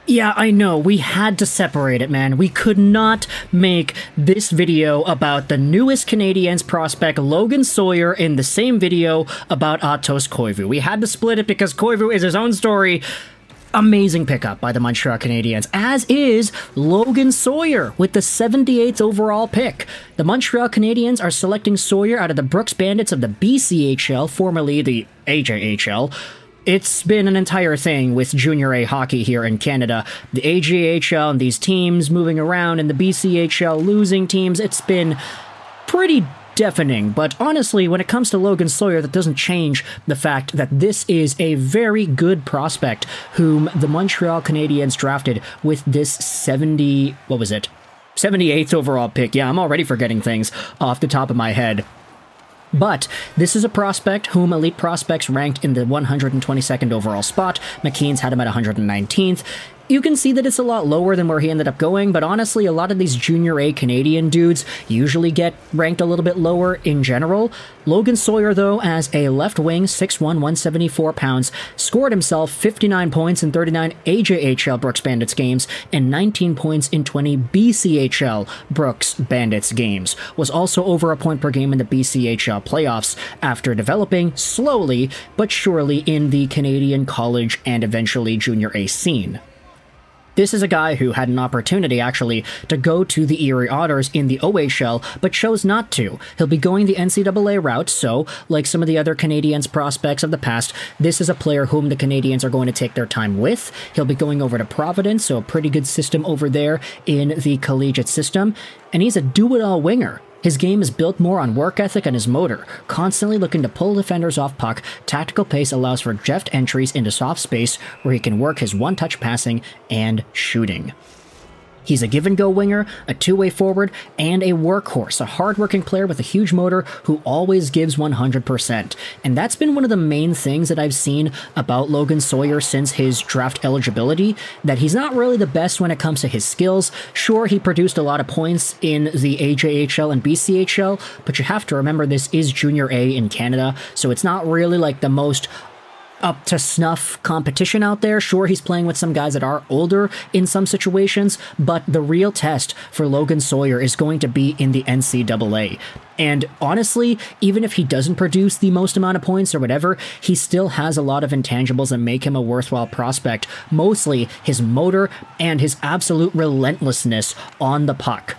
Yeah, I know. We had to separate it, man. We could not make this video about the newest Canadiens prospect, Logan Sawyer, in the same video about Atos Koivu. We had to split it because Koivu is his own story. Amazing pickup by the Montreal Canadiens, as is Logan Sawyer with the 78th overall pick. The Montreal Canadiens are selecting Sawyer out of the Brooks Bandits of the BCHL, formerly the AJHL. It's been an entire thing with Junior A hockey here in Canada. The AJHL and these teams moving around and the BCHL losing teams, it's been pretty deafening. But honestly, when it comes to Logan Sawyer, that doesn't change the fact that this is a very good prospect whom the Montreal Canadiens drafted with this 78th overall pick. Yeah, I'm already forgetting things off the top of my head. But this is a prospect whom Elite Prospects ranked in the 122nd overall spot. McKeen's had him at 119th. You can see that it's a lot lower than where he ended up going, but honestly, a lot of these Junior A Canadian dudes usually get ranked a little bit lower in general. Logan Sawyer, though, as a left wing, 6'1", 174 pounds, scored himself 59 points in 39 AJHL Brooks Bandits games and 19 points in 20 BCHL Brooks Bandits games. Was also over a point per game in the BCHL playoffs after developing slowly but surely in the Canadian college and eventually Junior A scene. This is a guy who had an opportunity, actually, to go to the Erie Otters in the OHL, but chose not to. He'll be going the NCAA route, so, like some of the other Canadiens prospects of the past, this is a player whom the Canadiens are going to take their time with. He'll be going over to Providence, so a pretty good system over there in the collegiate system, and he's a do-it-all winger. His game is built more on work ethic and his motor, constantly looking to pull defenders off puck. Tactical pace allows for deft entries into soft space where he can work his one-touch passing and shooting. He's a give-and-go winger, a two-way forward, and a workhorse, a hard-working player with a huge motor who always gives 100%. And that's been one of the main things that I've seen about Logan Sawyer since his draft eligibility, that he's not really the best when it comes to his skills. Sure, he produced a lot of points in the AJHL and BCHL, but you have to remember this is Junior A in Canada, so it's not really like the most up to snuff competition out there. Sure, he's playing with some guys that are older in some situations, but the real test for Logan Sawyer is going to be in the NCAA. And honestly, even if he doesn't produce the most amount of points or whatever, he still has a lot of intangibles that make him a worthwhile prospect, mostly his motor and his absolute relentlessness on the puck.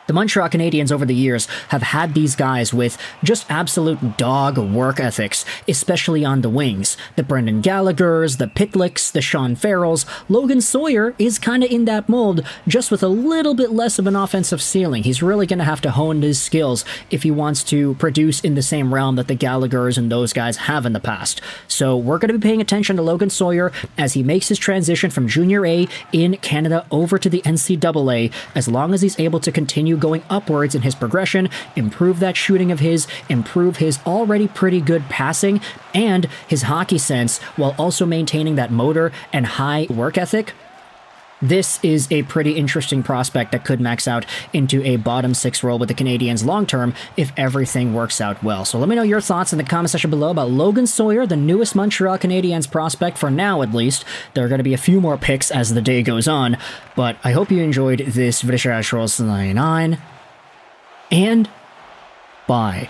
The Montreal Canadiens over the years have had these guys with just absolute dog work ethics, especially on the wings. The Brendan Gallaghers, the Pitlicks, the Sean Farrells. Logan Sawyer is kind of in that mold, just with a little bit less of an offensive ceiling. He's really going to have to hone his skills if he wants to produce in the same realm that the Gallaghers and those guys have in the past. So we're going to be paying attention to Logan Sawyer as he makes his transition from Junior A in Canada over to the NCAA, as long as he's able to continue going upwards in his progression, improve that shooting of his, improve his already pretty good passing, and his hockey sense, while also maintaining that motor and high work ethic. This is a pretty interesting prospect that could max out into a bottom six role with the Canadiens long term if everything works out well. So let me know your thoughts in the comment section below about Logan Sawyer, the newest Montreal Canadiens prospect, for now at least. There are going to be a few more picks as the day goes on, but I hope you enjoyed this video, and bye.